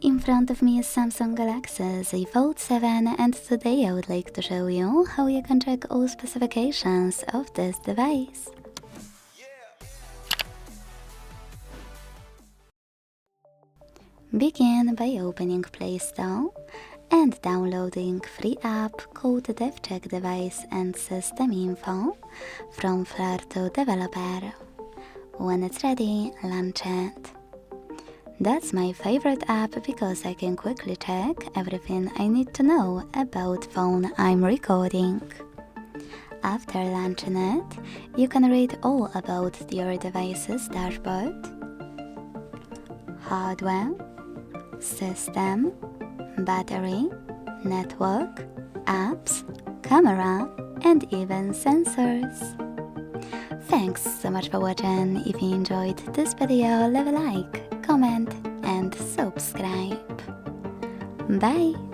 In front of me is Samsung Galaxy Z Fold 7 and today I would like to show you how you can check all specifications of this device. Begin by opening Play Store and downloading free app called DevCheck Device and System Info from Flirto Developer. When it's ready, launch it. That's my favorite app because I can quickly check everything I need to know about phone I'm recording. After launching it, you can read all about your device's dashboard, hardware, system, battery, network, apps, camera, and even sensors. Thanks so much for watching. If you enjoyed this video, leave a like, comment and subscribe. Bye!